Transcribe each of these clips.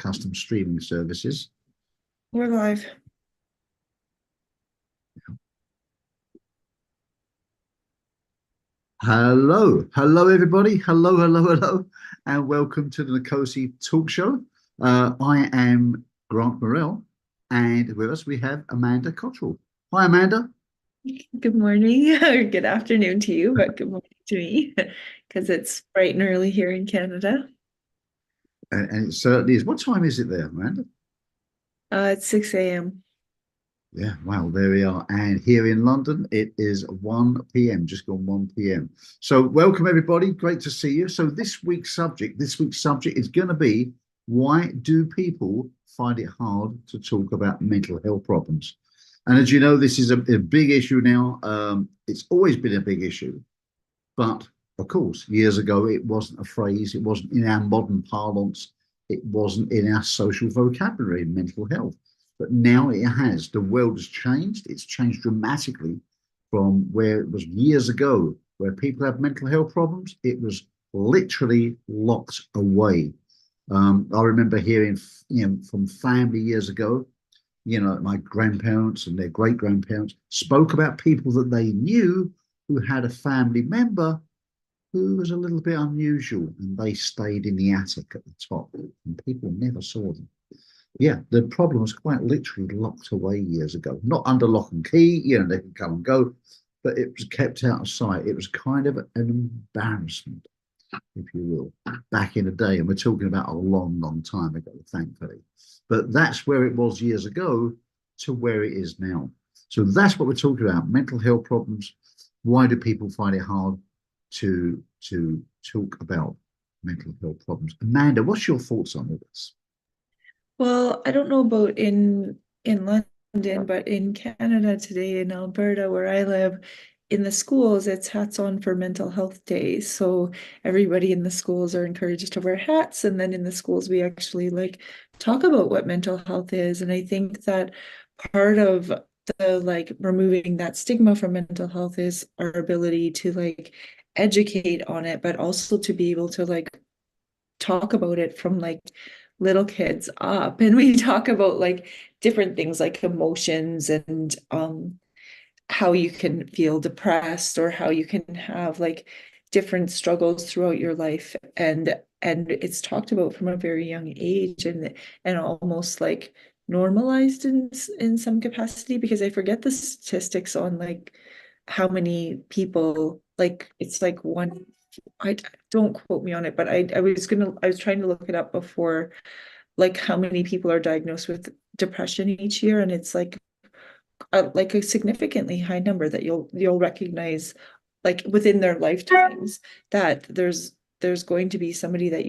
custom streaming services. We're live. Hello, everybody. Hello, and welcome to the Nkosi Talk Show. I am Grant Morrell, and with us we have Amanda Cottrell. Hi, Amanda. Good morning or good afternoon to you, but good morning to me because it's bright and early here in Canada. And it certainly is. What time is it there, Amanda? It's 6 a.m. Yeah, wow, there we are. And here in London, it is 1 p.m., just gone 1 p.m. So welcome everybody. Great to see you. So this week's subject is going to be, why do people find it hard to talk about mental health problems? And as you know, this is a big issue now. It's always been a big issue. But of course, years ago, it wasn't a phrase, it wasn't in our modern parlance, it wasn't in our social vocabulary, mental health. But now it has. The world has changed. It's changed dramatically from where it was years ago, where people have mental health problems. It was literally locked away. I remember hearing, from family years ago, my grandparents and their great grandparents spoke about people that they knew who had a family member who was a little bit unusual, and they stayed in the attic at the top, and people never saw them. Yeah, the problem was quite literally locked away years ago, not under lock and key, they can come and go, but it was kept out of sight. It was kind of an embarrassment, if you will, back in the day. And we're talking about a long time ago, thankfully. But that's where it was years ago to where it is now. So that's what we're talking about, mental health problems. Why do people find it hard to talk about mental health problems? Amanda, what's your thoughts on all this? Well, I don't know about in London, but in Canada today, in Alberta, where I live, in the schools, it's hats on for mental health days. So everybody in the schools are encouraged to wear hats, and then in the schools we actually talk about what mental health is. And I think that part of the removing that stigma from mental health is our ability to educate on it, but also to be able to talk about it from little kids up. And we talk about different things like emotions and how you can feel depressed or how you can have different struggles throughout your life, and it's talked about from a very young age, and almost normalized in some capacity, because I forget the statistics on how many people, it's one, I don't quote me on it, but I was trying to look it up before, how many people are diagnosed with depression each year, and it's a significantly high number that you'll recognize within their lifetimes, that there's going to be somebody that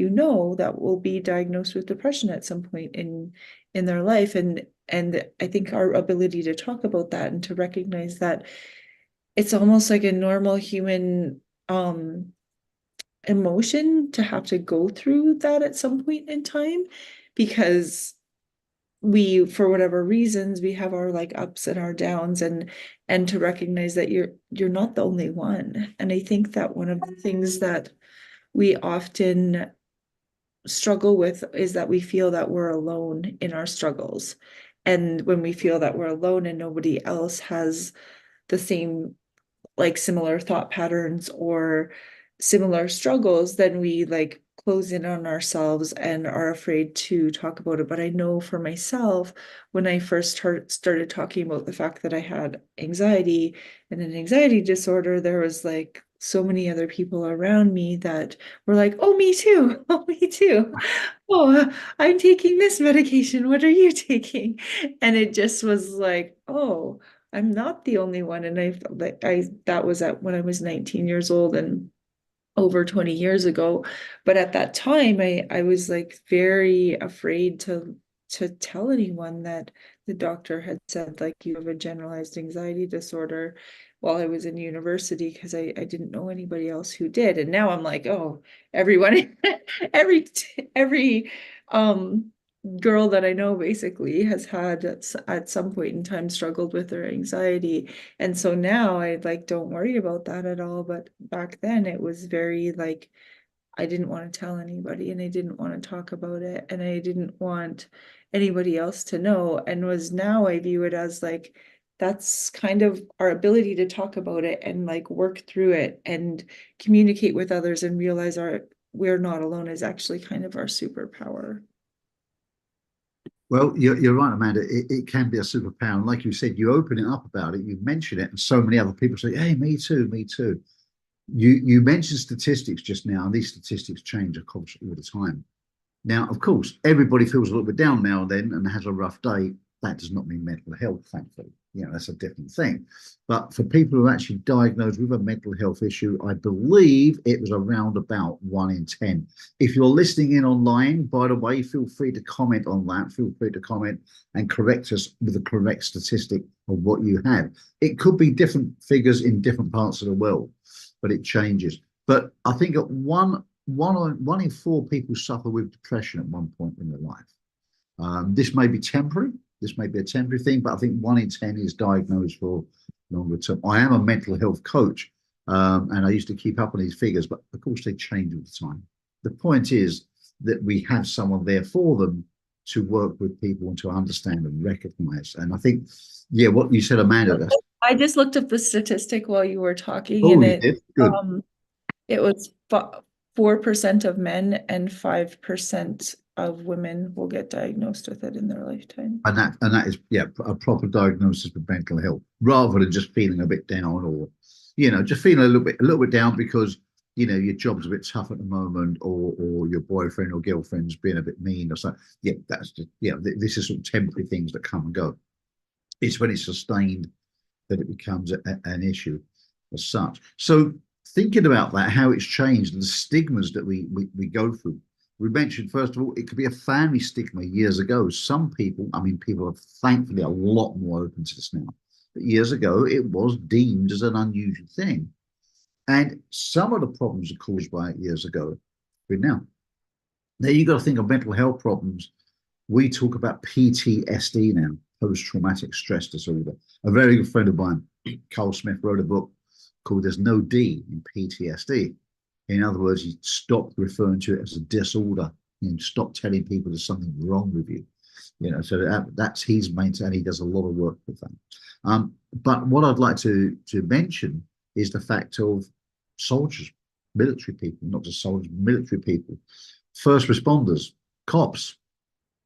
that will be diagnosed with depression at some point in their life. And I think our ability to talk about that and to recognize that it's almost like a normal human emotion to have to go through that at some point in time, because we, for whatever reasons, we have our ups and our downs, and to recognize that you're not the only one. And I think that one of the things that we often struggle with is that we feel that we're alone in our struggles. And when we feel that we're alone and nobody else has the same similar thought patterns or similar struggles, then we close in on ourselves and are afraid to talk about it. But I know for myself, when I first started talking about the fact that I had anxiety and an anxiety disorder, there was so many other people around me that were like, oh, me too. Oh, me too. Oh, I'm taking this medication. What are you taking? And it just was like, oh, I'm not the only one. And I that was when I was 19 years old and over 20 years ago. But at that time, I was very afraid to tell anyone that the doctor had said you have a generalized anxiety disorder while I was in university, because I didn't know anybody else who did. And now I'm like, oh, everyone, every girl that I know basically has had at some point in time struggled with their anxiety. And so now I don't worry about that at all. But back then it was very I didn't want to tell anybody, and I didn't want to talk about it, and I didn't want anybody else to know. And was now I view it as like that's kind of our ability to talk about it and like work through it and communicate with others and realize we're not alone is actually kind of our superpower. Well, you're right, Amanda. It can be a superpower. And like you said, you open it up about it, you mention it, and so many other people say, hey, me too, me too. You mentioned statistics just now, and these statistics change, of course, all the time. Now, of course, everybody feels a little bit down now and then and has a rough day. That does not mean mental health, thankfully. That's a different thing. But for people who are actually diagnosed with a mental health issue, I believe it was around about 1 in 10. If you're listening in online, by the way, feel free to comment on that. Feel free to comment and correct us with the correct statistic of what you have. It could be different figures in different parts of the world, but it changes. But I think at one in four people suffer with depression at one point in their life. This may be temporary. This may be a temporary thing, but I think 1 in 10 is diagnosed for longer term. I am a mental health coach, and I used to keep up on these figures, but of course they change all the time. The point is that we have someone there for them to work with people and to understand and recognize. And I think, yeah, what you said, Amanda, that's, I just looked up the statistic while you were talking, oh, and you did? Good. it was 4% of men and 5% of women will get diagnosed with it in their lifetime. And that is, yeah, a proper diagnosis of mental health, rather than just feeling a bit down, or just feeling a little bit down because your job's a bit tough at the moment, or your boyfriend or girlfriend's being a bit mean or something. Yeah, that's just, this is sort of temporary things that come and go. It's when it's sustained that it becomes an issue as such. So thinking about that, how it's changed and the stigmas that we go through. We mentioned, first of all, it could be a family stigma years ago. Some people, I mean, people are thankfully a lot more open to this now. But years ago, it was deemed as an unusual thing. And some of the problems are caused by it years ago. But now you got to think of mental health problems. We talk about PTSD now, post-traumatic stress disorder. A very good friend of mine, Carl Smith, wrote a book called There's No D in PTSD. In other words, he stopped referring to it as a disorder and stopped telling people there's something wrong with you. So that's his main, and he does a lot of work with that. But what I'd like to mention is the fact of soldiers, military people, not just soldiers, military people, first responders, cops.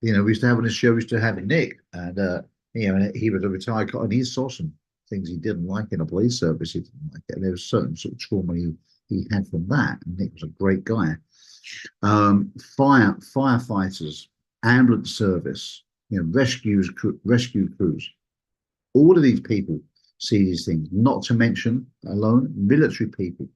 We used to have on the show, we used to have Nick, and he was a retired cop, and he saw some things he didn't like in a police service. He didn't like it. And there was certain sort of trauma he had from that. And Nick was a great guy. Firefighters, ambulance service, rescue crews. All of these people see these things. Not to mention alone military people.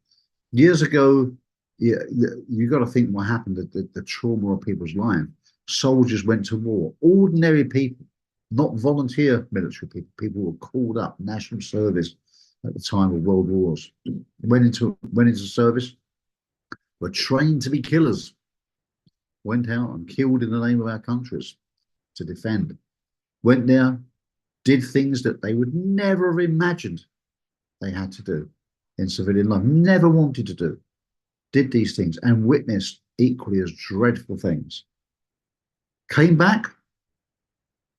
Years ago, you got to think what happened. The trauma of people's lives. Soldiers went to war. Ordinary people, not volunteer military people. People were called up, national service at the time of world wars. Went into service, were trained to be killers. Went out and killed in the name of our countries to defend. Went there, did things that they would never have imagined they had to do in civilian life. Never wanted to do. Did these things and witnessed equally as dreadful things. Came back,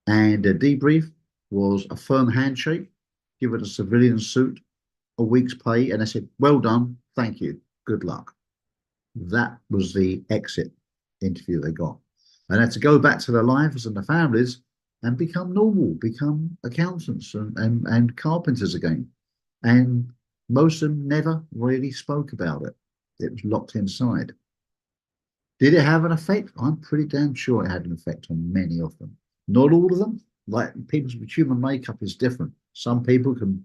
and a debrief was a firm handshake, given a civilian suit, a week's pay, and they said, well done, thank you, good luck. That was the exit interview they got. And had to go back to their lives and their families and become normal, become accountants and carpenters again. And most of them never really spoke about it. It was locked inside. Did it have an effect? I'm pretty damn sure it had an effect on many of them. Not all of them. Like people's human makeup is different. Some people can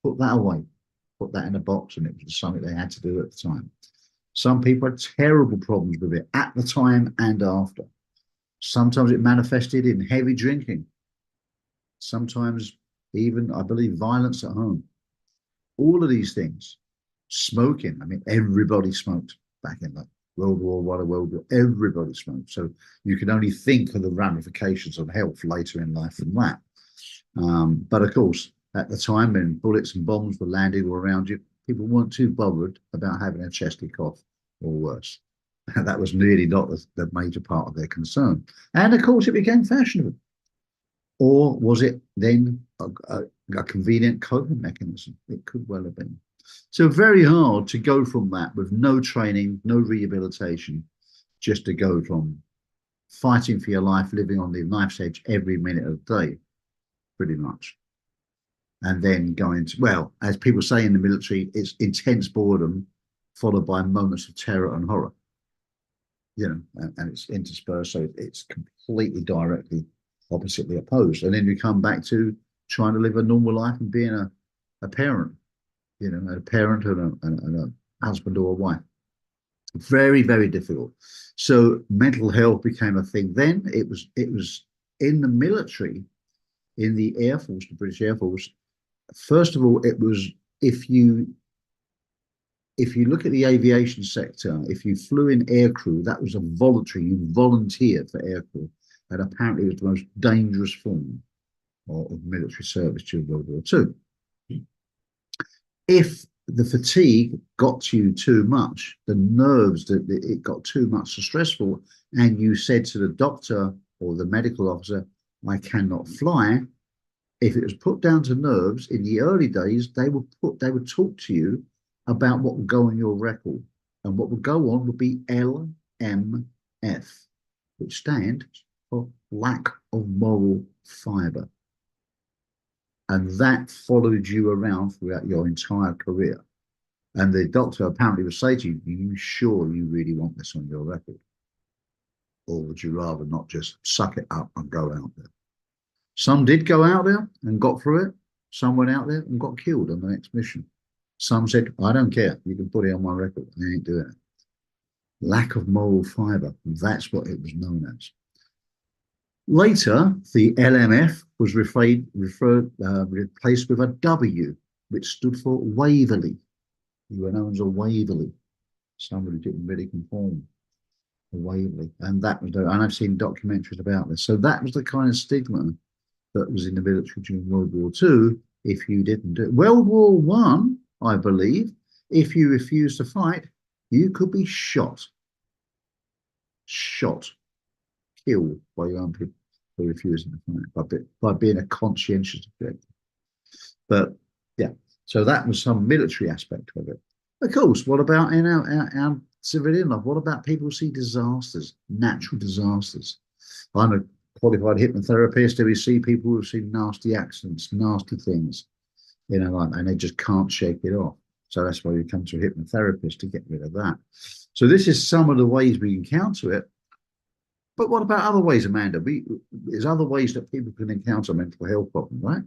put that away, put that in a box, and it was something they had to do at the time. Some people had terrible problems with it at the time and after. Sometimes it manifested in heavy drinking. Sometimes even, I believe, violence at home. All of these things. Smoking. I mean, everybody smoked back in the World War I, World War, everybody smoked. So you can only think of the ramifications of health later in life from that. But of course, at the time when bullets and bombs were landing all around you, people weren't too bothered about having a chesty cough or worse. That was really not the major part of their concern. And of course, it became fashionable. Or was it then a convenient coping mechanism? It could well have been. So very hard to go from that with no training, no rehabilitation, just to go from fighting for your life, living on the knife's edge every minute of the day, pretty much. And then going to, well, as people say in the military, it's intense boredom followed by moments of terror and horror, and it's interspersed. So it's completely directly oppositely opposed. And then you come back to trying to live a normal life and being a parent, a parent and a husband or a wife. Very, very difficult. So mental health became a thing. Then it was in the military, in the Air Force, the British Air Force. First of all, it was if you look at the aviation sector, if you flew in aircrew, that was a voluntary, you volunteered for aircrew. And apparently it was the most dangerous form of military service during World War II. If the fatigue got to you too much, the nerves, that it got too much, so stressful, and you said to the doctor or the medical officer, I cannot fly, if it was put down to nerves in the early days, they would talk to you about what would go on your record. And what would go on would be LMF, which stands for lack of moral fiber. And that followed you around throughout your entire career. And the doctor apparently would say to you, are you sure you really want this on your record? Or would you rather not just suck it up and go out there? Some did go out there and got through it. Some went out there and got killed on the next mission. Some said, I don't care. You can put it on my record. I ain't doing it. Lack of moral fiber. That's what it was known as. Later, the LMF was replaced with a W, which stood for Waverley. You were known as a Waverley. Somebody didn't really conform. A Waverley. And I've seen documentaries about this. So that was the kind of stigma that was in the military during World War II if you didn't do it. World War One, I believe, if you refused to fight, you could be shot, killed by your own people for refusing to fight, by being a conscientious objector. But yeah, so that was some military aspect of it. Of course, what about in our civilian life? What about people who see disasters, natural disasters? I'm a qualified hypnotherapist. We see people who've seen nasty accidents, nasty things, and they just can't shake it off. So that's why you come to a hypnotherapist to get rid of that. So this is some of the ways we encounter it. But what about other ways, Amanda? There's other ways that people can encounter mental health problems, right?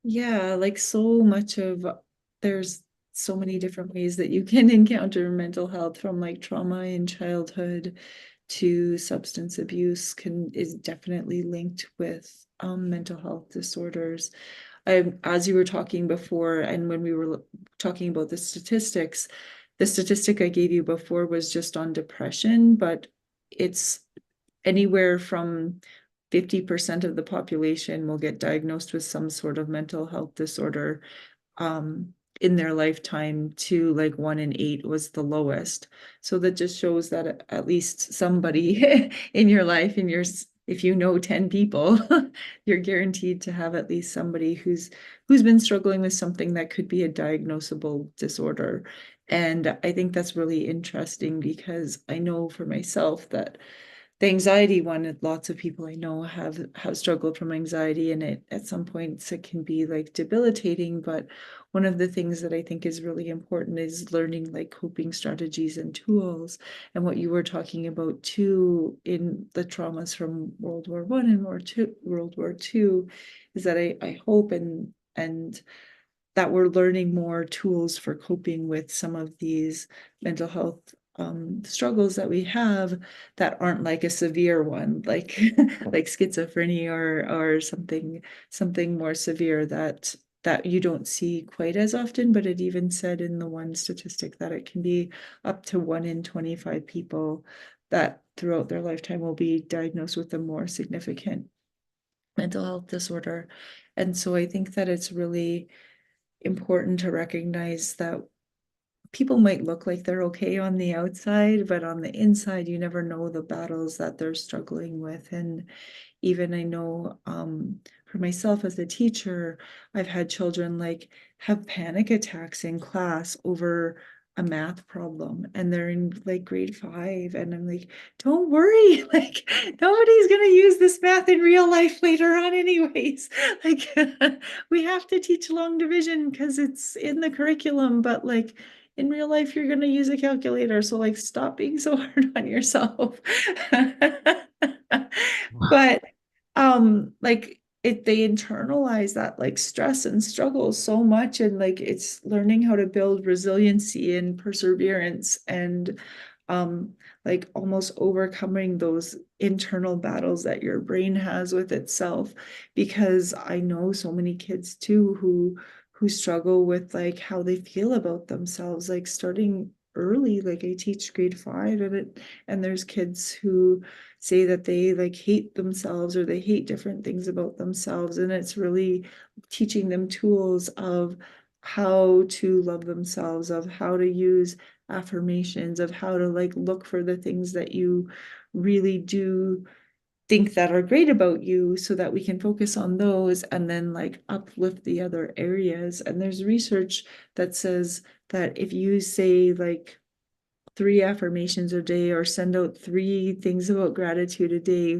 Yeah, like there's so many different ways that you can encounter mental health, from like trauma in childhood to substance abuse is definitely linked with mental health disorders. As you were talking before, and when we were talking about the statistic I gave you before was just on depression, but it's anywhere from 50% of the population will get diagnosed with some sort of mental health disorder in their lifetime, to like 1 in 8 was the lowest. So that just shows that at least somebody in your life, if you know 10 people, you're guaranteed to have at least somebody who's been struggling with something that could be a diagnosable disorder. And I think that's really interesting, because I know for myself that the anxiety one, lots of people I know have struggled from anxiety, and at some points it can be like debilitating. But one of the things that I think is really important is learning like coping strategies and tools. And what you were talking about too in the traumas from World War I and World War II is that I hope and that we're learning more tools for coping with some of these mental health struggles that we have, that aren't like a severe one, like like schizophrenia or something more severe that you don't see quite as often. But it even said in the one statistic that it can be up to 1 in 25 people that throughout their lifetime will be diagnosed with a more significant mental health disorder. And so I think that it's really important to recognize that people might look like they're okay on the outside, but on the inside, you never know the battles that they're struggling with. And even I know for myself as a teacher, I've had children like have panic attacks in class over a math problem, and they're in like grade 5, and I'm like, don't worry, like nobody's gonna use this math in real life later on anyways. Like we have to teach long division because it's in the curriculum, but like in real life you're going to use a calculator, so like stop being so hard on yourself. But like they internalize that like stress and struggle so much, and like it's learning how to build resiliency and perseverance, and um like almost overcoming those internal battles that your brain has with itself. Because I know so many kids too who struggle with like how they feel about themselves, like starting early. Like I teach grade 5, and there's kids who say that they like hate themselves or they hate different things about themselves, and it's really teaching them tools of how to love themselves, of how to use affirmations, of how to like look for the things that you really do think that are great about you, so that we can focus on those and then like uplift the other areas. And there's research that says that if you say like 3 affirmations a day or send out 3 things about gratitude a day,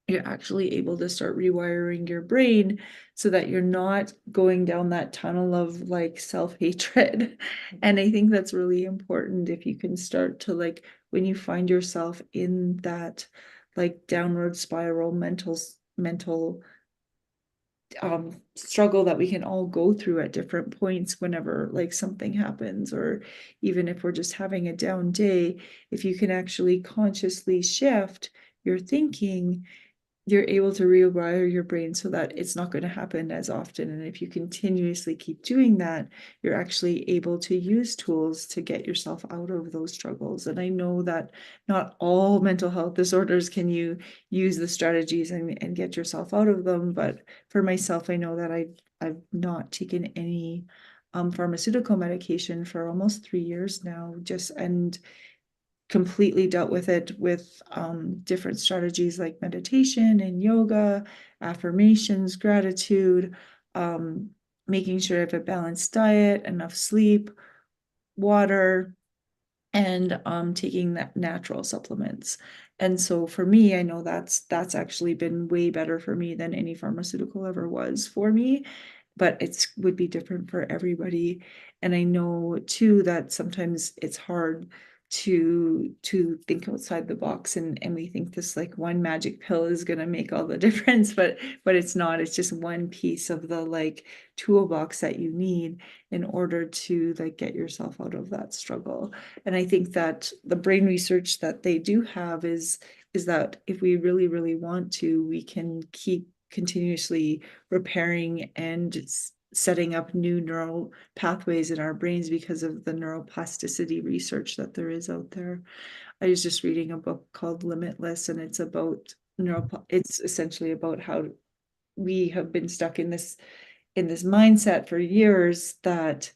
you're actually able to start rewiring your brain so that you're not going down that tunnel of like self-hatred. And I think that's really important if you can start to like, when you find yourself in that like downward spiral mental struggle that we can all go through at different points whenever like something happens, or even if we're just having a down day. If you can actually consciously shift your thinking, you're able to rewire your brain so that it's not going to happen as often. And if you continuously keep doing that, you're actually able to use tools to get yourself out of those struggles. And I know that not all mental health disorders can you use the strategies and get yourself out of them. But for myself, I know that I've not taken any pharmaceutical medication for almost 3 years now, just and completely dealt with it with different strategies like meditation and yoga, affirmations, gratitude, making sure I have a balanced diet, enough sleep, water, and taking that natural supplements. And so for me, I know that's actually been way better for me than any pharmaceutical ever was for me, but it's would be different for everybody. And I know too that sometimes it's hard to think outside the box, and we think this like one magic pill is going to make all the difference, but it's not. It's just one piece of the like toolbox that you need in order to like get yourself out of that struggle. And I think that the brain research that they do have is that if we really, really want to, we can keep continuously repairing and setting up new neural pathways in our brains because of the neuroplasticity research that there is out there. I was just reading a book called Limitless, and it's about it's essentially about how we have been stuck in this mindset for years that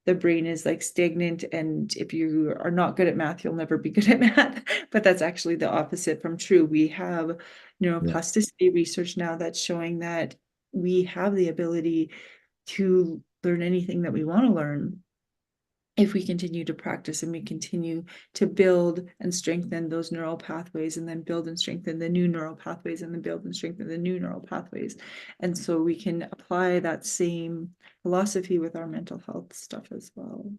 the brain is like stagnant, and if you are not good at math, you'll never be good at math. But that's actually the opposite from true. We have Yeah. neuroplasticity research now that's showing that we have the ability to learn anything that we want to learn if we continue to practice and we continue to build and strengthen those neural pathways, and then build and strengthen the new neural pathways, and then build and strengthen the new neural pathways. And so we can apply that same philosophy with our mental health stuff as well.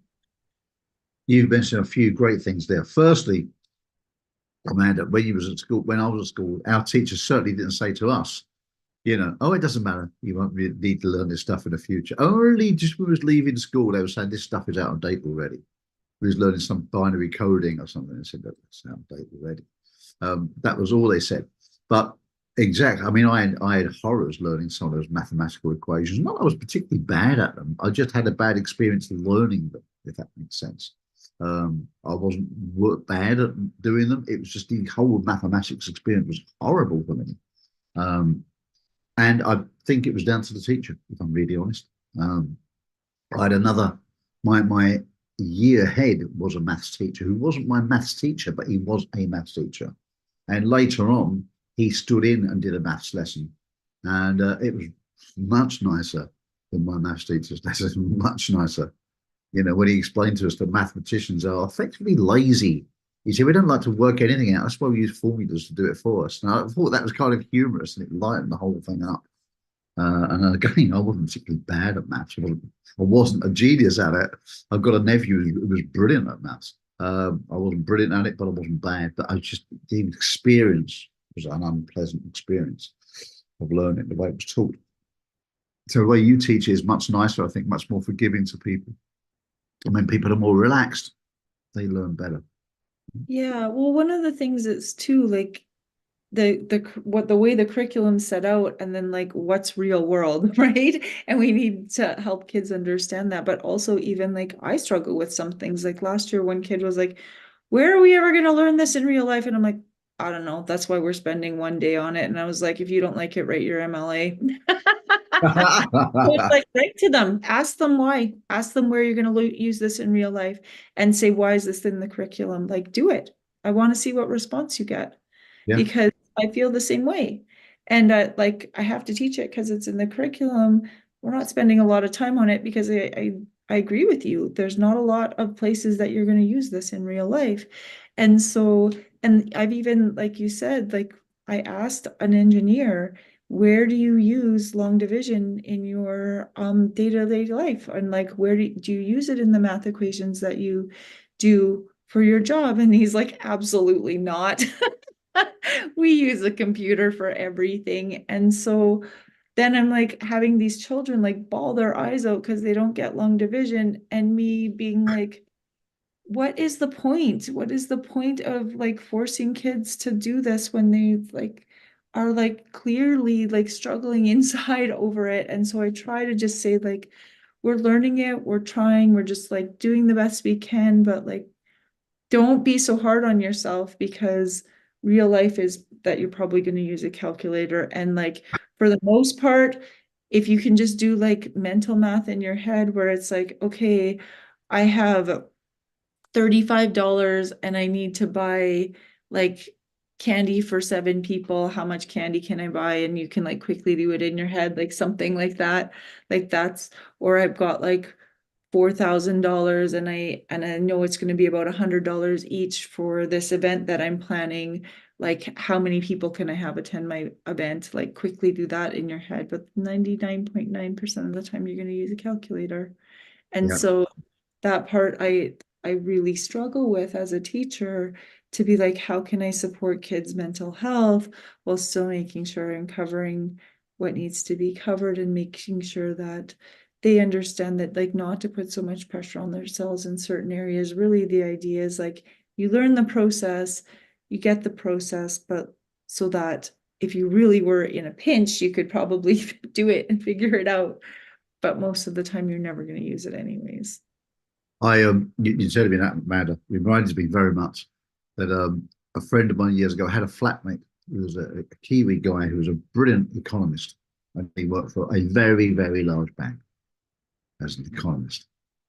You've mentioned a few great things there. Firstly, Amanda, when you was at school, when I was at school, our teachers certainly didn't say to us, oh, it doesn't matter. You won't need to learn this stuff in the future. Only just when we was leaving school, they were saying this stuff is out of date already. We was learning some binary coding or something. They said that's out of date already. That was all they said. But exactly, I mean, I had horrors learning some of those mathematical equations. Not that I was particularly bad at them. I just had a bad experience learning them, if that makes sense. I wasn't bad at doing them. It was just the whole mathematics experience was horrible for me. Um, and I think it was down to the teacher, if I'm really honest. I had another, my year ahead was a maths teacher who wasn't my maths teacher, but he was a maths teacher. And later on, he stood in and did a maths lesson. And it was much nicer than my maths teacher's lesson, much nicer. You know, when he explained to us that mathematicians are effectively lazy. He said, we don't like to work anything out. That's why we use formulas to do it for us. And I thought that was kind of humorous and it lightened the whole thing up. And again, I wasn't particularly bad at maths. I wasn't a genius at it. I've got a nephew who was brilliant at maths. I wasn't brilliant at it, but I wasn't bad. But I just, the experience was an unpleasant experience of learning the way it was taught. So the way you teach is much nicer, I think, much more forgiving to people. And when people are more relaxed, they learn better. Yeah, well, one of the things is too, like the way the curriculum's set out, and then like what's real world, right? And we need to help kids understand that. But also, even like I struggle with some things. Like last year, one kid was like, where are we ever going to learn this in real life? And I'm like, I don't know. That's why we're spending one day on it. And I was like, if you don't like it, write your MLA. So it's like, write to them, ask them why, ask them where you're going to use this in real life, and say, why is this in the curriculum? Like, do it. I want to see what response you get, Yeah, because I feel the same way. And like, I have to teach it because it's in the curriculum. We're not spending a lot of time on it because I agree with you. There's not a lot of places that you're going to use this in real life. And so, and I've even, like you said, like I asked an engineer, where do you use long division in your day-to-day life? And like, where do you use it in the math equations that you do for your job? And he's like, absolutely not. We use a computer for everything. And so then I'm like having these children like bawl their eyes out because they don't get long division, and me being like, what is the point? What is the point of like forcing kids to do this when they like are like clearly like struggling inside over it? And so I try to just say like, we're learning it, we're trying, we're just like doing the best we can, but like don't be so hard on yourself, because real life is that you're probably going to use a calculator. And like for the most part, if you can just do like mental math in your head where it's like, okay, I have $35 and I need to buy like candy for 7 people. How much candy can I buy? And you can like quickly do it in your head, like something like that. Like that's, or I've got like $4,000 and I know it's going to be about $100 each for this event that I'm planning. Like how many people can I have attend my event? Like quickly do that in your head. But 99.9% of the time you're going to use a calculator. And yeah. so that part I really struggle with as a teacher, to be like, how can I support kids' mental health while still making sure I'm covering what needs to be covered, and making sure that they understand that like not to put so much pressure on themselves in certain areas. Really, the idea is like you learn the process, you get the process, but so that if you really were in a pinch, you could probably do it and figure it out. But most of the time, you're never going to use it anyways. You said to me that matter. It reminds me very much that a friend of mine years ago had a flatmate who was a Kiwi guy who was a brilliant economist, and he worked for a very, very large bank as an economist.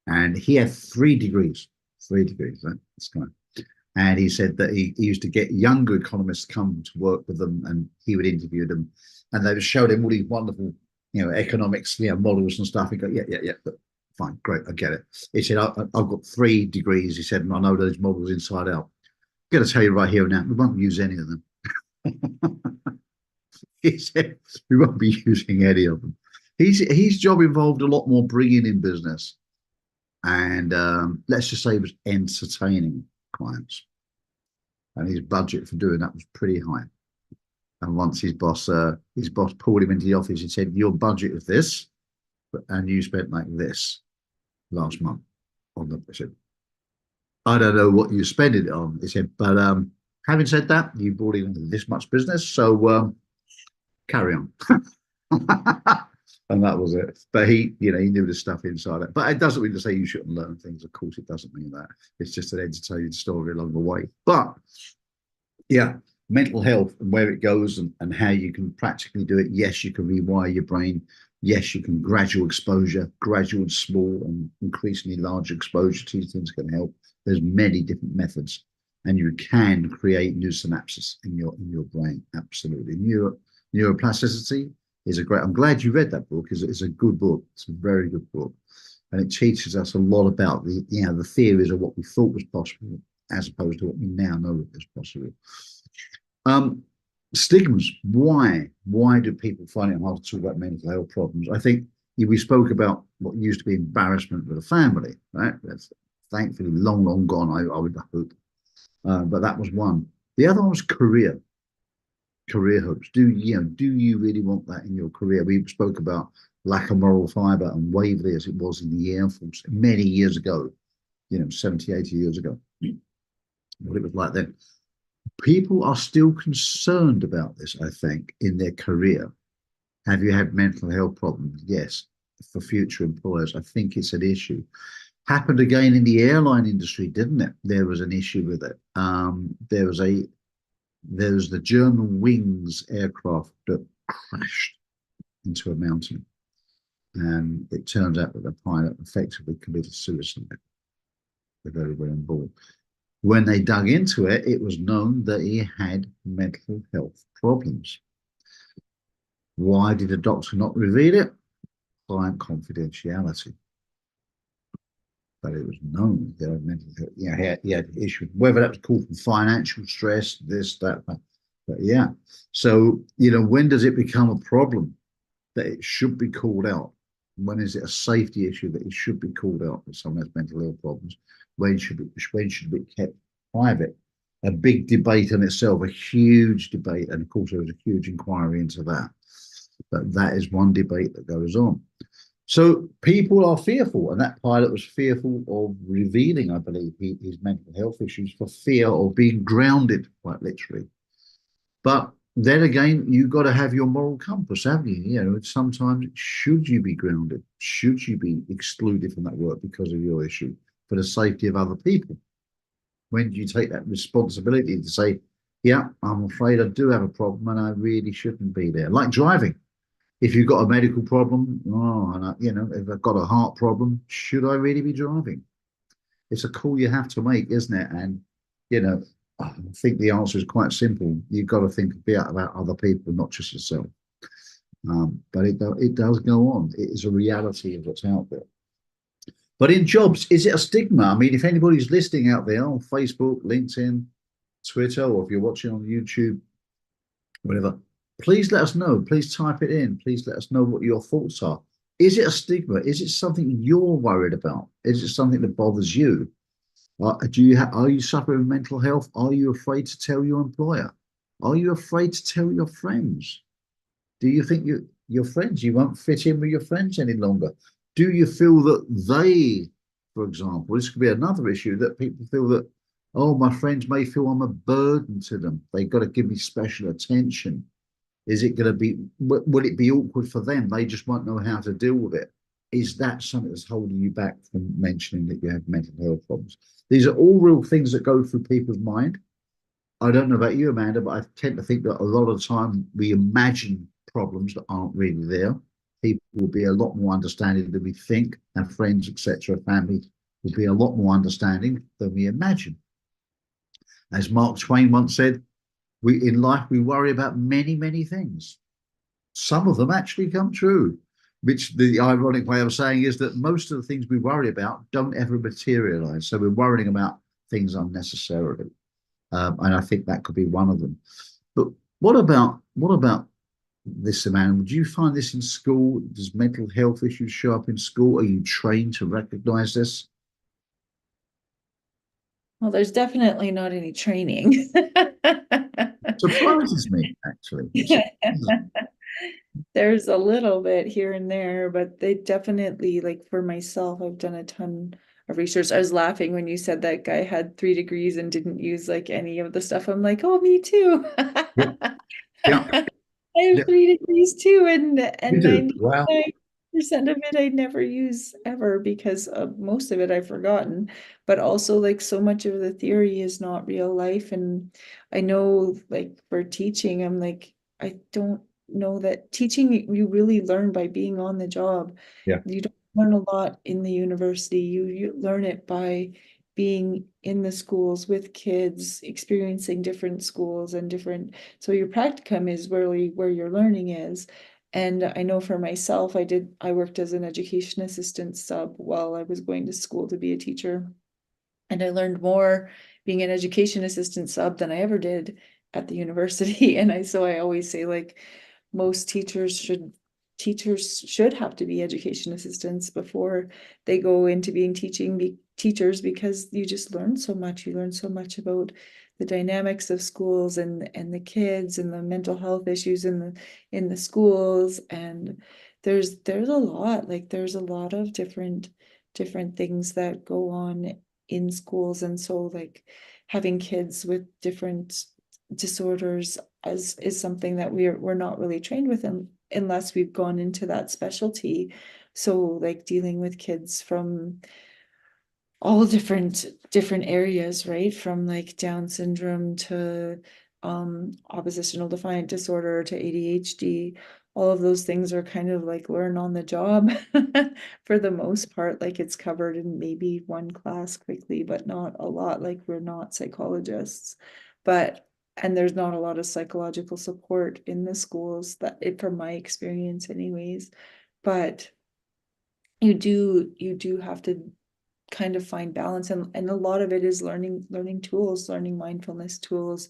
And he had 3 degrees, 3 degrees, right? This guy. And he said that he used to get younger economists to come to work with them, and he would interview them, and they would show him all these wonderful, economics, models and stuff. He'd go, yeah, yeah, yeah, but fine, great, I get it. He said, I've got 3 degrees. He said, and I know those models inside out. I'm going to tell you right here and now, we won't use any of them. He said, we won't be using any of them. His job involved a lot more bringing in business, and let's just say it was entertaining clients. And his budget for doing that was pretty high. And once his boss pulled him into the office and said, "Your budget is this, and you spent like this last month on the." I said, "I don't know what you spent it on." He said, "But having said that, you brought in this much business, so carry on." And that was it. But he knew the stuff inside it. But it doesn't mean to say you shouldn't learn things. Of course, it doesn't mean that. It's just an entertaining story along the way. But yeah, mental health and where it goes, and how you can practically do it. Yes, you can rewire your brain. Yes, you can gradual exposure, gradual and small and increasingly large exposure to these things can help. There's many different methods, and you can create new synapses in your brain. Absolutely, neuroplasticity is a great. I'm glad you read that book. It's a good book. It's a very good book, and it teaches us a lot about the theories of what we thought was possible as opposed to what we now know is possible. Um, Stigmas. Why do people find it hard to talk about mental health problems? I think we spoke about what used to be embarrassment with the family, right? That's thankfully long gone. I would hope, but that was one. The other one was career hopes. Do you really want that in your career? We spoke about lack of moral fiber and Waverley as it was in the Air Force many years ago, 70, 80 years ago, what it was like then. People are still concerned about this, I think, in their career. Have you had mental health problems? Yes. For future employers, I think it's an issue. Happened again in the airline industry, didn't it? There was an issue with it. There was the German Wings aircraft that crashed into a mountain, and it turns out that the pilot effectively committed suicide with everybody on board. When they dug into it, it was known that he had mental health problems. Why did the doctor not reveal it? Client confidentiality. But it was known that he had mental health. He had issues, whether that was called from financial stress, this, that. But yeah. So, when does it become a problem that it should be called out? When is it a safety issue that it should be called out that someone has mental health problems? When should it be kept private? A big debate in itself, a huge debate, and of course there was a huge inquiry into that. But that is one debate that goes on. So people are fearful, and that pilot was fearful of revealing, I believe, his mental health issues for fear of being grounded, quite literally. But then again, you've got to have your moral compass, haven't you? Sometimes should you be grounded? Should you be excluded from that work because of your issue for the safety of other people? When do you take that responsibility to say, yeah, I'm afraid I do have a problem and I really shouldn't be there? Like driving. If you've got a medical problem, if I've got a heart problem, should I really be driving? It's a call you have to make, isn't it? And, I think the answer is quite simple. You've got to think about other people, not just yourself. But it does go on. It is a reality of what's out there. But in jobs, is it a stigma? I mean, if anybody's listening out there on Facebook, LinkedIn, Twitter, or if you're watching on YouTube, whatever, please let us know. Please type it in. Please let us know what your thoughts are. Is it a stigma? Is it something you're worried about? Is it something that bothers you? Are you suffering with mental health? Are you afraid to tell your employer? Are you afraid to tell your friends? Do you think your friends, you won't fit in with your friends any longer? Do you feel that they, for example, this could be another issue, that people feel that, oh, my friends may feel I'm a burden to them. They've got to give me special attention. Is it going to be, will it be awkward for them? They just won't know how to deal with it. Is that something that's holding you back from mentioning that you have mental health problems? These are all real things that go through people's mind. I don't know about you, Amanda, but I tend to think that a lot of the time we imagine problems that aren't really there. People will be a lot more understanding than we think, and friends, etc., family will be a lot more understanding than we imagine. As Mark Twain once said, in life we worry about many things. Some of them actually come true, which the ironic way of saying is that most of the things we worry about don't ever materialize. So we're worrying about things unnecessarily. And I think that could be one of them. But what about this, Amanda? Would you find this in school? Does mental health issues show up in school? Are you trained to recognize this? Well, there's definitely not any training. Surprises me, actually. There's a little bit here and there, but they definitely, like for myself, I've done a ton of research. I was laughing when you said that guy had 3 degrees and didn't use like any of the stuff. I'm like, oh, me too. Yeah, yeah, I have yeah. 3 degrees too, You and do. Wow. 99% of it I never use ever because most of it I've forgotten. But also, like, so much of the theory is not real life, and I know, like, for teaching, I'm like, I don't know that teaching, you really learn by being on the job. Yeah. You don't learn a lot in the university. You learn it by being in the schools with kids, experiencing different schools and different, so your practicum is where your learning is. And I know for myself, I worked as an education assistant sub while I was going to school to be a teacher. And I learned more being an education assistant sub than I ever did at the university. And I always say, like, most teachers should have to be education assistants before they go into being teachers, because you just learn so much. You learn so much about the dynamics of schools and the kids and the mental health issues in the schools. And there's a lot, like there's a lot of different things that go on in schools. And so, like, having kids with different disorders as is something that we're not really trained with unless we've gone into that specialty. So, like, dealing with kids from all different areas, right? From like Down syndrome to oppositional defiant disorder to ADHD. All of those things are kind of like learn on the job for the most part. Like, it's covered in maybe one class quickly, but not a lot. Like, we're not psychologists, but and there's not a lot of psychological support in the schools, that it from my experience anyways. But you do have to kind of find balance, and a lot of it is learning tools, learning mindfulness tools,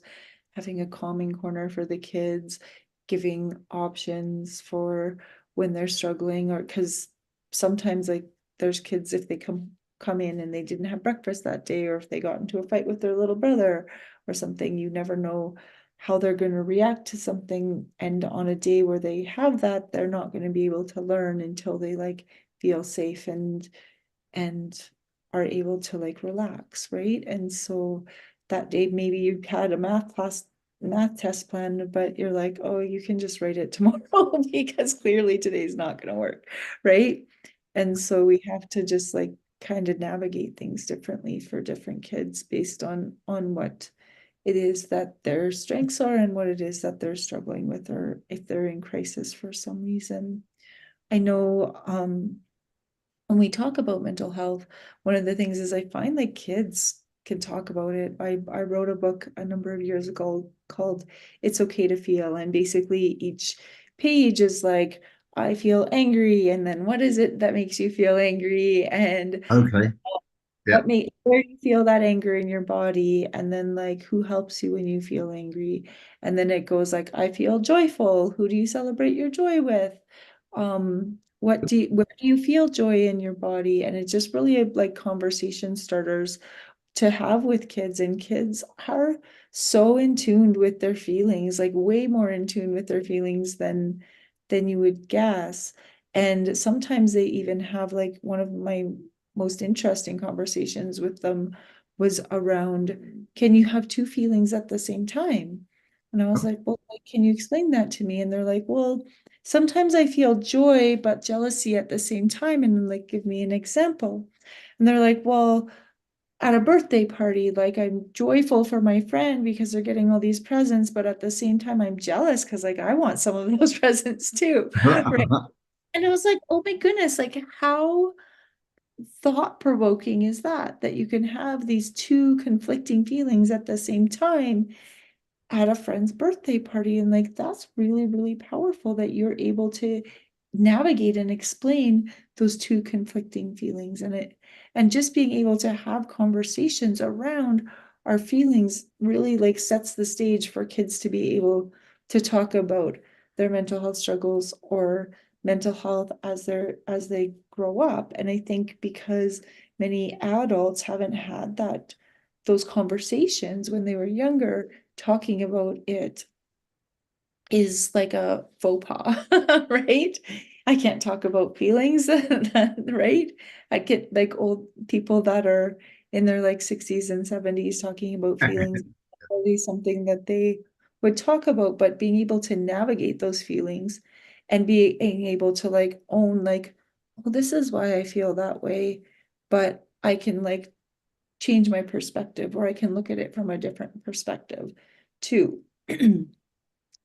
having a calming corner for the kids, giving options for when they're struggling, or because sometimes, like, there's kids, if they come in and they didn't have breakfast that day, or if they got into a fight with their little brother or something, you never know how they're going to react to something. And on a day where they have that, they're not going to be able to learn until they like feel safe and are able to like relax, right? And so that day, maybe you had a math test planned, but you're like, oh, you can just write it tomorrow because clearly today's not going to work, right? And so we have to just like kind of navigate things differently for different kids based on what it is that their strengths are and what it is that they're struggling with, or if they're in crisis for some reason. I know when we talk about mental health, one of the things is I find like kids can talk about it. I wrote a book a number of years ago called It's Okay to Feel. And basically each page is like, I feel angry. And then what is it that makes you feel angry? And Okay. Yeah. where you feel that anger in your body, and then like who helps you when you feel angry. And then it goes like, I feel joyful. Who do you celebrate your joy with? Where do you feel joy in your body? And it's just really like conversation starters to have with kids. And kids are so in tune with their feelings, like way more in tune with their feelings than you would guess. And sometimes they even have, like, one of my most interesting conversations with them was around, can you have two feelings at the same time? And I was like, well, like, can you explain that to me? And they're like, well, sometimes I feel joy but jealousy at the same time. And like, give me an example. And they're like, well, at a birthday party, like, I'm joyful for my friend because they're getting all these presents, but at the same time I'm jealous because like I want some of those presents too. Right. And I was like, oh my goodness, like, how thought-provoking is that you can have these two conflicting feelings at the same time at a friend's birthday party. And like, that's really, really powerful that you're able to navigate and explain those two conflicting feelings. And just being able to have conversations around our feelings really like sets the stage for kids to be able to talk about their mental health struggles or mental health as they grow up. And I think because many adults haven't had those conversations when they were younger, talking about it is like a faux pas, right? I can't talk about feelings, right? I get like old people that are in their like 60s and 70s talking about feelings, really something that they would talk about, but being able to navigate those feelings and being able to like own like, well, this is why I feel that way, but I can like change my perspective, or I can look at it from a different perspective too.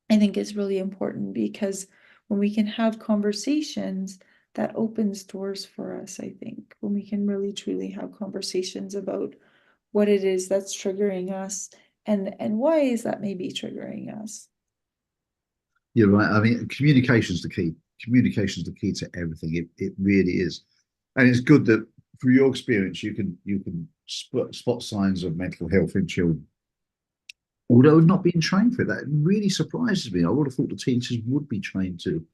I think is really important, because when we can have conversations, that opens doors for us, I think, when we can really truly have conversations about what it is that's triggering us, and why is that maybe triggering us. You're right. I mean, communication is the key. Communication is the key to everything. It really is, and it's good that through your experience you can spot signs of mental health in children. Although not being trained for it, that really surprises me. I would have thought the teachers would be trained to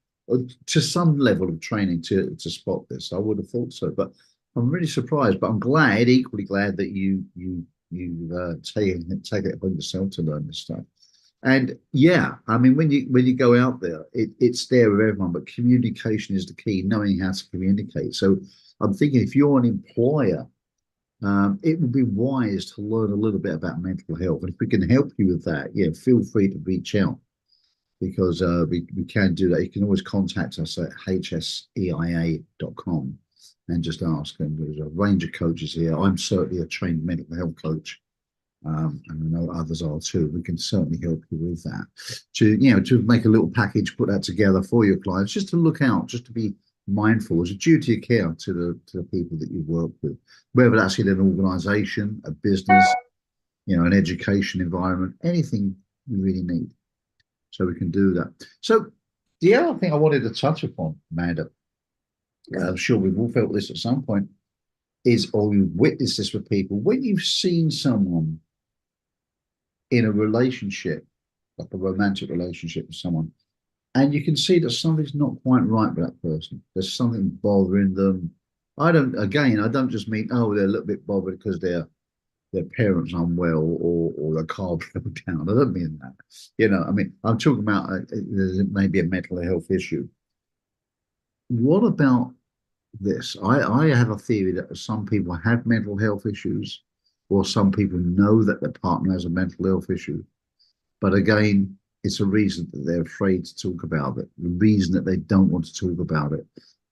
some level of training to spot this. I would have thought so, but I'm really surprised. But I'm glad, equally glad that you take it upon yourself to learn this stuff. And yeah, I mean, when you go out there, it's there with everyone, but communication is the key, knowing how to communicate. So I'm thinking if you're an employer, it would be wise to learn a little bit about mental health. And if we can help you with that, yeah, feel free to reach out because we can do that. You can always contact us at hseia.com and just ask. And there's a range of coaches here. I'm certainly a trained mental health coach. And I know others are too. We can certainly help you with that. To make a little package, put that together for your clients, just to look out, just to be mindful as a duty of care to the people that you work with, whether that's in an organisation, a business, an education environment, anything you really need. So we can do that. So the other thing I wanted to touch upon, Amanda, I'm sure we've all felt this at some point, is or we've witnessed this with people when you've seen someone in a relationship, like a romantic relationship with someone, and you can see that something's not quite right with that person. There's something bothering them. I don't just mean, oh, they're a little bit bothered because their parents unwell or their car broke down. I don't mean that. I mean, I'm talking about there's maybe a mental health issue. What about this? I have a theory that some people have mental health issues, or some people know that their partner has a mental health issue. But again, it's a reason that they're afraid to talk about it, the reason that they don't want to talk about it,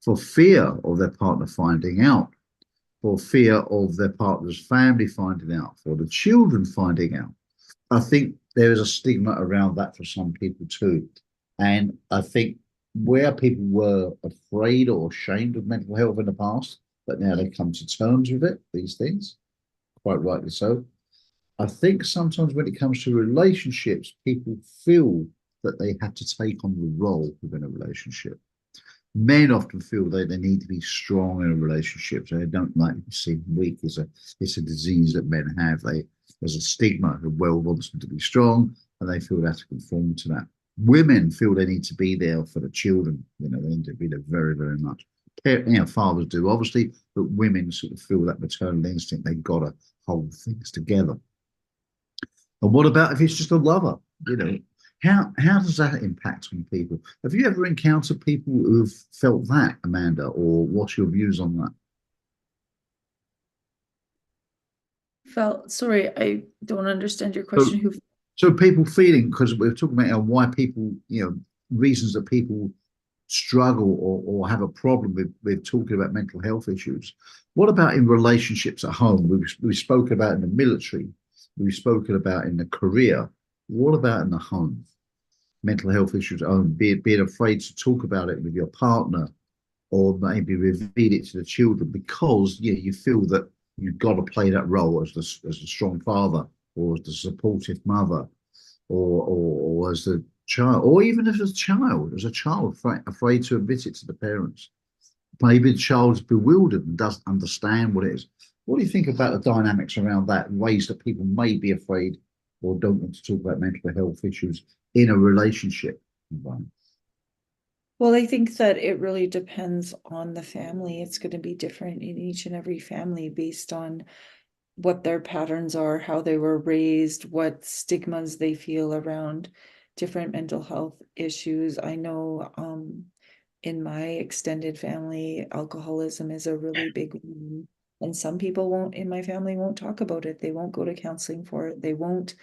for fear of their partner finding out, for fear of their partner's family finding out, for the children finding out. I think there is a stigma around that for some people too. And I think where people were afraid or ashamed of mental health in the past, but now they come to terms with it, these things, quite rightly so. I think sometimes when it comes to relationships, people feel that they have to take on the role within a relationship. Men often feel they need to be strong in a relationship. So they don't like to be seen weak. It's a disease that men have. There's a stigma. The world wants them to be strong, and they feel they have to conform to that. Women feel they need to be there for the children. They need to be there very, very much. Fathers do obviously, but women sort of feel that maternal instinct. They've got to hold things together. And what about if it's just a lover? How does that impact on people? Have you ever encountered people who've felt that, Amanda, or what's your views on that? Sorry, I don't understand your So, question. Who? so people feeling because we're talking about why people, reasons that people struggle or have a problem with talking about mental health issues. What about in relationships at home? We've spoken about in the military. We've spoken about in the career. What about in the home? Mental health issues at home, being afraid to talk about it with your partner or maybe reveal it to the children because you feel that you've got to play that role as a strong father or as the supportive mother or as the child, or even as a child afraid to admit it to the parents. Maybe the child's bewildered and doesn't understand what it is. What do you think about the dynamics around that, ways that people may be afraid or don't want to talk about mental health issues in a relationship environment? Well, I think that it really depends on the family. It's going to be different in each and every family based on what their patterns are, how they were raised, what stigmas they feel around different mental health issues. I know in my extended family, alcoholism is a really big one. And some people won't in my family won't talk about it. They won't go to counseling for it. They won't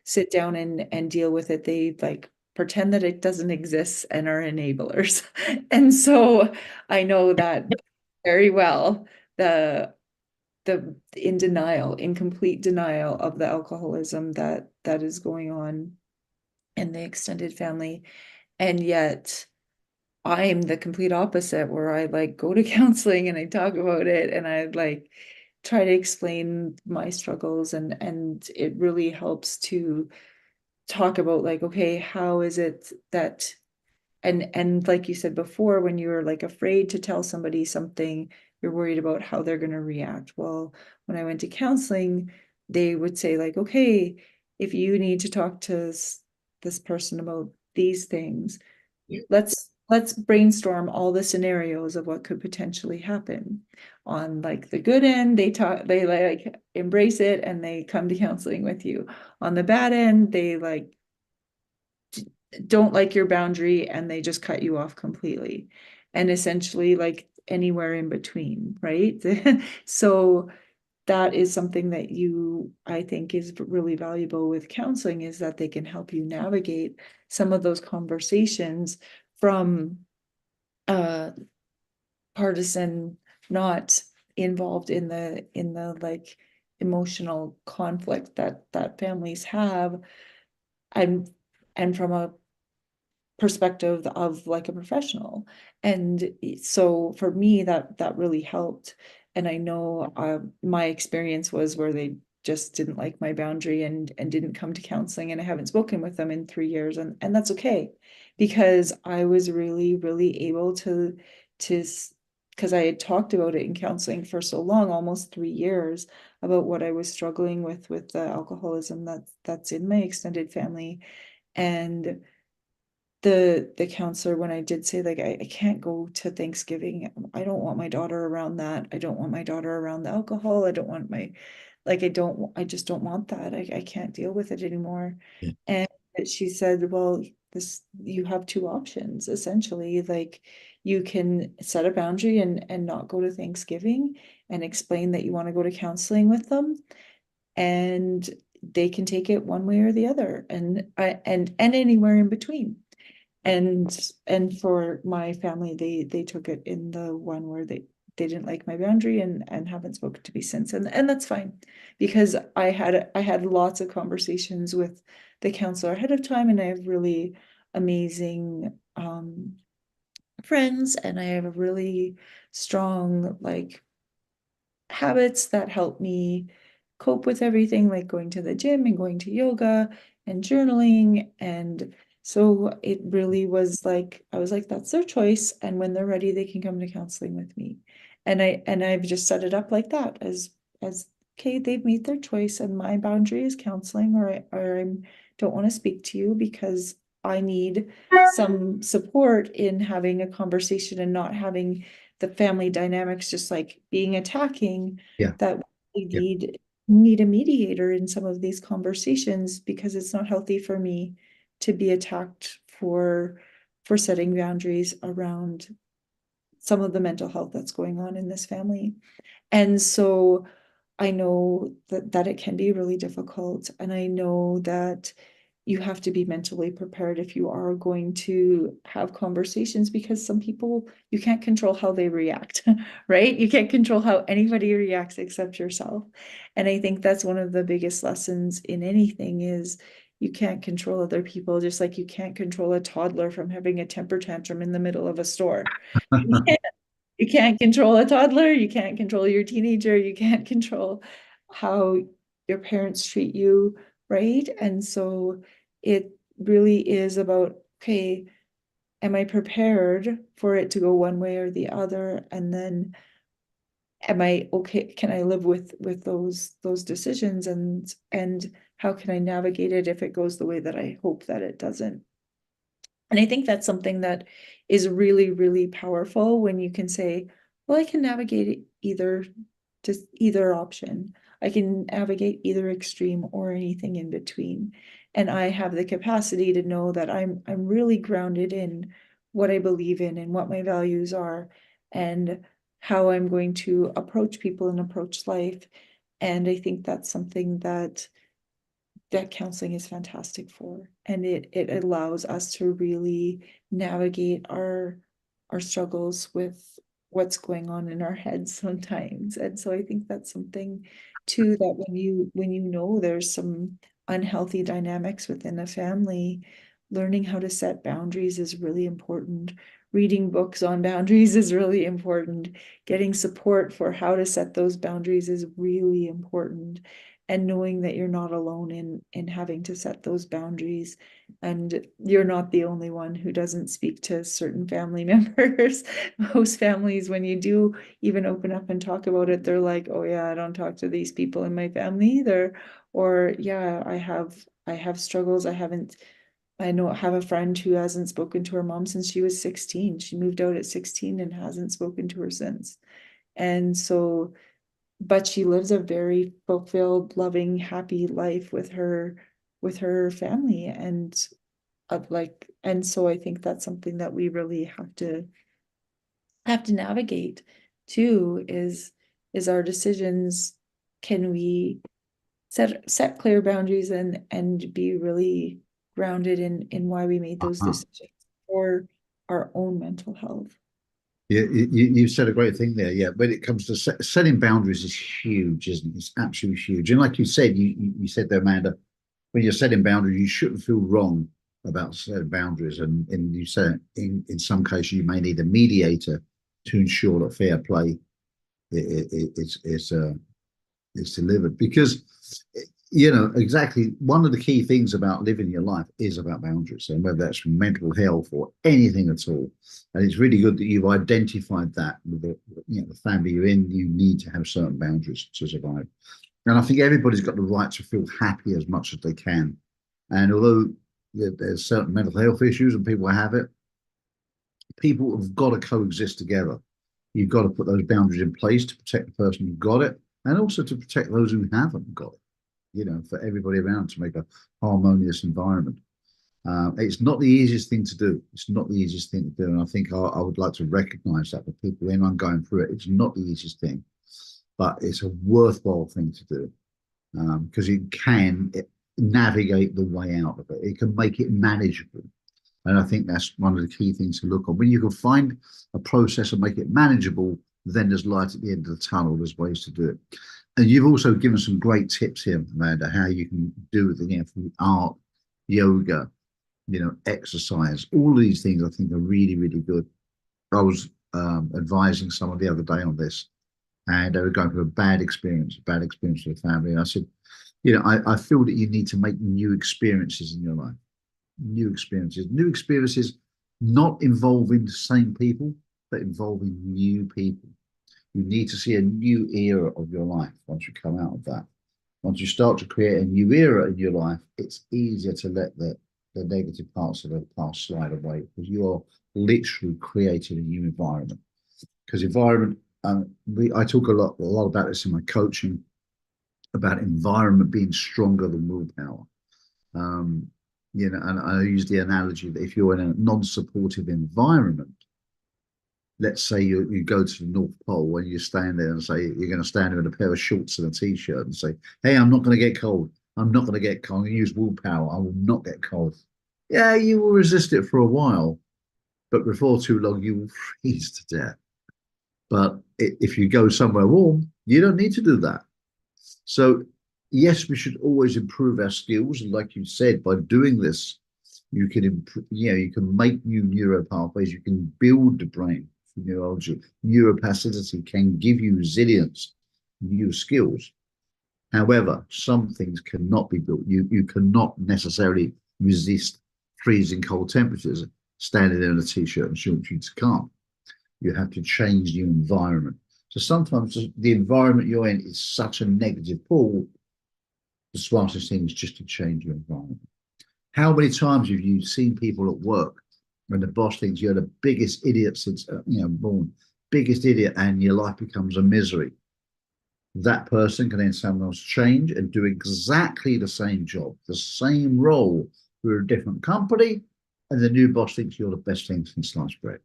sit down and deal with it. They like pretend that it doesn't exist and are enablers. And so I know that very well. The in denial, in complete denial of the alcoholism that is going on and the extended family. And yet I'm the complete opposite, where I like go to counseling and I talk about it and I like try to explain my struggles, and it really helps to talk about like, okay, how is it that, and like you said before, when you were like afraid to tell somebody something, you're worried about how they're going to react. Well, when I went to counseling, they would say like, okay, if you need to talk to this person about these things, Yeah. let's brainstorm all the scenarios of what could potentially happen. On like the good end, they like embrace it and they come to counseling with you. On the bad end, they like don't like your boundary and they just cut you off completely. And essentially like anywhere in between, right? So that is something that I think is really valuable with counseling, is that they can help you navigate some of those conversations from partisan, not involved in the like emotional conflict that families have, and from a perspective of like a professional. And so for me, that really helped. And I know my experience was where they just didn't like my boundary and didn't come to counseling, and I haven't spoken with them in 3 years, and that's okay, because I was really able to because I had talked about it in counseling for so long, almost 3 years, about what I was struggling with the alcoholism that's in my extended family. And the counselor, when I did say like I can't go to Thanksgiving, I don't want my daughter around that, I don't want my daughter around the alcohol, I don't want my, like, I just don't want that, I can't deal with it anymore. Yeah. And she said, well, this, you have two options essentially, like you can set a boundary and not go to Thanksgiving, and explain that you want to go to counseling with them, and they can take it one way or the other, and anywhere in between. And for my family, they took it in the one where they didn't like my boundary, and haven't spoken to me since, and that's fine, because I had lots of conversations with the counselor ahead of time, and I have really amazing friends, and I have a really strong like habits that help me cope with everything, like going to the gym and going to yoga and journaling. And so it really was like, I was like, that's their choice. And when they're ready, they can come to counseling with me. And I've just set it up like that, as okay, they've made their choice, and my boundary is counseling, or I don't want to speak to you because I need some support in having a conversation and not having the family dynamics just like being attacking, Yeah. that we Yeah. need a mediator in some of these conversations, because it's not healthy for me to be attacked for setting boundaries around some of the mental health that's going on in this family. And so I know that it can be really difficult, and I know that you have to be mentally prepared if you are going to have conversations, because some people, you can't control how they react, right? You can't control how anybody reacts except yourself. And I think that's one of the biggest lessons in anything, is you can't control other people, just like you can't control a toddler from having a temper tantrum in the middle of a store. You can't control a toddler, you can't control your teenager, you can't control how your parents treat you, right? And so it really is about, okay, am I prepared for it to go one way or the other? And then am I okay, can I live with those decisions, and how can I navigate it if it goes the way that I hope that it doesn't? And I think that's something that is really powerful, when you can say, well, I can navigate just either option. I can navigate either extreme or anything in between. And I have the capacity to know that I'm really grounded in what I believe in and what my values are, and how I'm going to approach people and approach life. And I think that's something that counseling is fantastic for, and it allows us to really navigate our struggles with what's going on in our heads sometimes. And so I think that's something too, that when you know there's some unhealthy dynamics within a family, learning how to set boundaries is really important. Reading books on boundaries is really important. Getting support for how to set those boundaries is really important. And knowing that you're not alone in having to set those boundaries, and you're not the only one who doesn't speak to certain family members. Most families, when you do even open up and talk about it, they're like, oh yeah, I don't talk to these people in my family either. Or yeah, I have struggles. I have a friend who hasn't spoken to her mom since she was 16. She moved out at 16 and hasn't spoken to her since. And so, but she lives a very fulfilled, loving, happy life with her family. And and so I think that's something that we really have to navigate too, is our decisions. Can we set clear boundaries and be really grounded in why we made those Uh-huh. decisions for our own mental health? You said a great thing there. Yeah, when it comes to setting boundaries is huge, isn't it? It's absolutely huge. And like you said, you said there, Amanda, when you're setting boundaries, you shouldn't feel wrong about setting boundaries. And you said in some cases you may need a mediator to ensure that fair play is delivered. Because exactly, one of the key things about living your life is about boundaries, and whether that's from mental health or anything at all. And it's really good that you've identified that with the family you're in. You need to have certain boundaries to survive. And I think everybody's got the right to feel happy as much as they can. And although there's certain mental health issues and people have it, people have got to coexist together. You've got to put those boundaries in place to protect the person who got it, and also to protect those who haven't got it. For everybody around, to make a harmonious environment. It's not the easiest thing to do. It's not the easiest thing to do. And I think I would like to recognize that for people when I'm going through it. It's not the easiest thing, but it's a worthwhile thing to do, because it can navigate the way out of it. It can make it manageable. And I think that's one of the key things to look on. When you can find a process and make it manageable, then there's light at the end of the tunnel. There's ways to do it. And you've also given some great tips here, Amanda, how you can do it, from art, yoga, exercise. All of these things I think are really, really good. I was advising someone the other day on this, and they were going through a bad experience with the family. And I said, I feel that you need to make new experiences in your life, new experiences, not involving the same people, but involving new people. You need to see a new era of your life once you come out of that. Once you start to create a new era in your life, it's easier to let the negative parts of the past slide away, because you are literally creating a new environment. Because environment, I talk a lot about this in my coaching, about environment being stronger than willpower. And I use the analogy that if you're in a non-supportive environment, let's say you go to the North Pole and you stand there and say you're going to stand there in a pair of shorts and a t-shirt and say, hey, I'm not going to get cold. I'm not going to get cold. I'm going to use willpower. I will not get cold. Yeah, you will resist it for a while, but before too long, you will freeze to death. But if you go somewhere warm, you don't need to do that. So, yes, we should always improve our skills. And like you said, by doing this, you can improve, you can make new neural pathways. You can build the brain for neurology. Neuroplasticity can give you resilience, new skills. However, some things cannot be built. You cannot necessarily resist freezing cold temperatures standing there in a t-shirt and shorts. You can't. You have to change the environment. So sometimes the environment you're in is such a negative pull. The smartest thing is just to change your environment. How many times have you seen people at work when the boss thinks you're the biggest idiot since born, biggest idiot, and your life becomes a misery? That person can then someone else change and do exactly the same job, the same role for a different company, and the new boss thinks you're the best thing since sliced bread.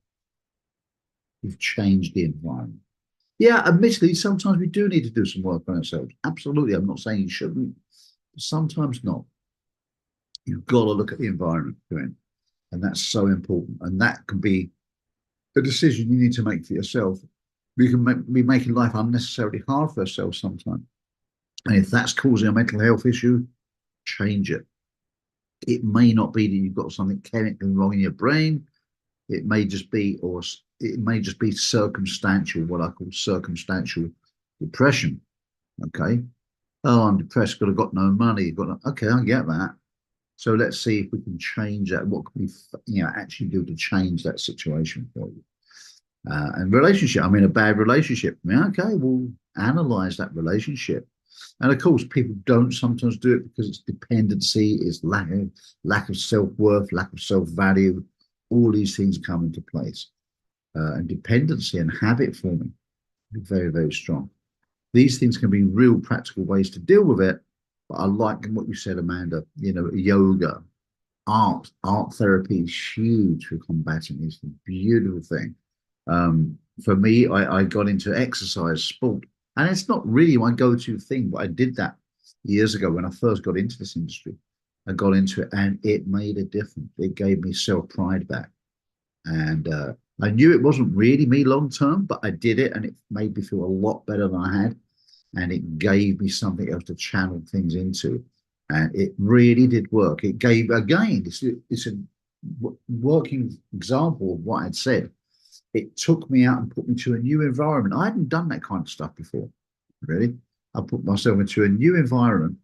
You've changed the environment. Yeah, admittedly, sometimes we do need to do some work on ourselves. Absolutely. I'm not saying you shouldn't, but sometimes not. You've got to look at the environment you're in. And that's so important. And that can be a decision you need to make for yourself. We can be making life unnecessarily hard for ourselves sometimes. And if that's causing a mental health issue, change it. It may not be that you've got something chemically wrong in your brain. It may just be, or it may just be circumstantial, what I call circumstantial depression. Okay. Oh, I'm depressed because I've got no money. Got no, okay, I get that. So let's see if we can change that. What can we, actually do to change that situation for you? And relationship. I'm in a bad relationship. I mean, okay, we'll analyze that relationship. And of course, people don't sometimes do it because it's dependency, it's lack of self worth, lack of self value. All these things come into place, and dependency and habit forming very, very strong. These things can be real practical ways to deal with it. But I like what you said, Amanda. Yoga, art therapy is huge for combating these things. Beautiful thing. For me, I got into exercise, sport, and it's not really my go-to thing, but I did that years ago when I first got into this industry. I got into it, and it made a difference. It gave me self-pride back, and I knew it wasn't really me long term, but I did it, and it made me feel a lot better than I had, and it gave me something else to channel things into, and it really did work. It gave again, it's a working example of what I'd said. It took me out and put me to a new environment. I hadn't done that kind of stuff before, really. I put myself into a new environment.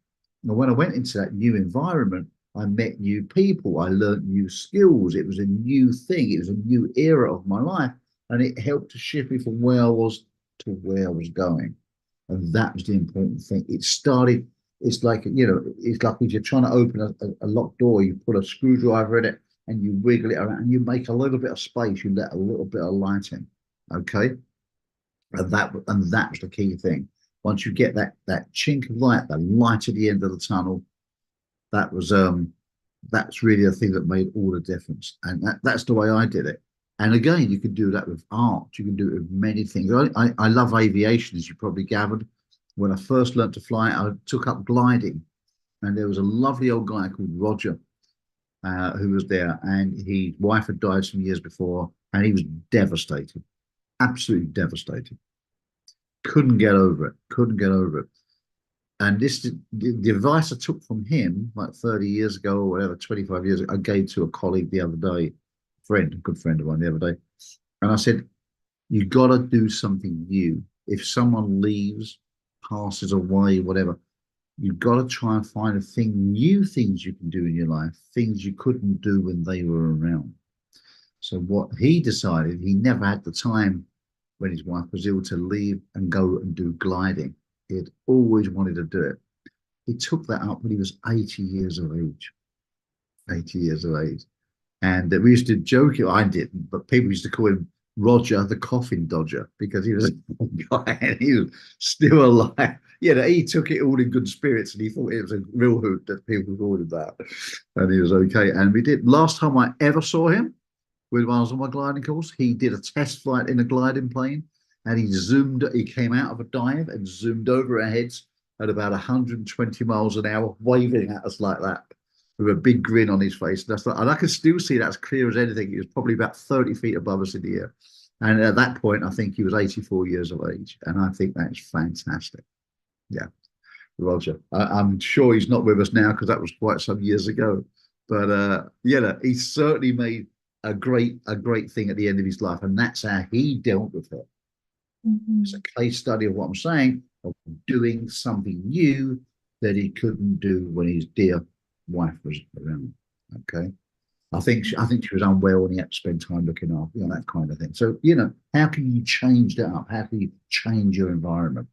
And when I went into that new environment, I met new people. I learned new skills. It was a new thing. It was a new era of my life. And it helped to shift me from where I was to where I was going. And that was the important thing. It started, it's like, it's like if you're trying to open a locked door, you put a screwdriver in it and you wiggle it around and you make a little bit of space, you let a little bit of light in. Okay. And that's the key thing. Once you get that chink of light, the light at the end of the tunnel, that's really the thing that made all the difference. And that's the way I did it. And again, you can do that with art. You can do it with many things. I love aviation, as you probably gathered. When I first learned to fly, I took up gliding. And there was a lovely old guy called Roger, who was there. And his wife had died some years before. And he was devastated, absolutely devastated. Couldn't get over it. Couldn't get over it. And the advice I took from him, like 30 years ago or whatever, 25 years ago, I gave to a colleague the other day, a good friend of mine the other day. And I said, you got to do something new. If someone leaves, passes away, whatever, you've got to try and find new things you can do in your life, things you couldn't do when they were around. So what he decided, he never had the time when his wife was ill to leave and go and do gliding. He had always wanted to do it. He took that up when he was 80 years of age. 80 years of age. And we used to joke, I didn't, but people used to call him Roger the Coffin Dodger because he was a guy and he was still alive. He took it all in good spirits and he thought it was a real hoot that people called him that. And he was okay. And we did. Last time I ever saw him, when I was on my gliding course, he did a test flight in a gliding plane and he came out of a dive and zoomed over our heads at about 120 miles an hour, waving at us like that with a big grin on his face. And I can still see that as clear as anything. He was probably about 30 feet above us in the air. And at that point, I think he was 84 years of age. And I think that's fantastic. Yeah, Roger. I'm sure he's not with us now because that was quite some years ago. But he certainly made a great thing at the end of his life. And that's how he dealt with it. Mm-hmm. It's a case study of what I'm saying, of doing something new that he couldn't do when his dear wife was around. Okay. I think she was unwell and he had to spend time looking after, that kind of thing. So, how can you change that up? How can you change your environment?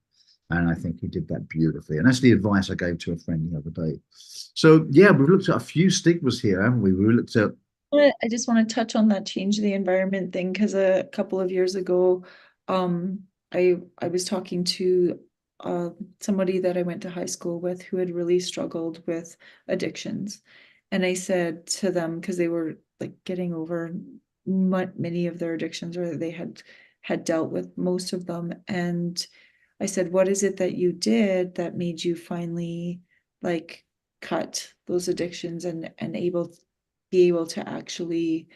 And I think he did that beautifully. And that's the advice I gave to a friend the other day. So, yeah, we've looked at a few stigmas here, haven't we? We looked at. I just want to touch on that change the environment thing because a couple of years ago, I was talking to somebody that I went to high school with who had really struggled with addictions. And I said to them, because they were like getting over many of their addictions, or they had dealt with most of them. And I said, what is it that you did that made you finally like cut those addictions and be able to actually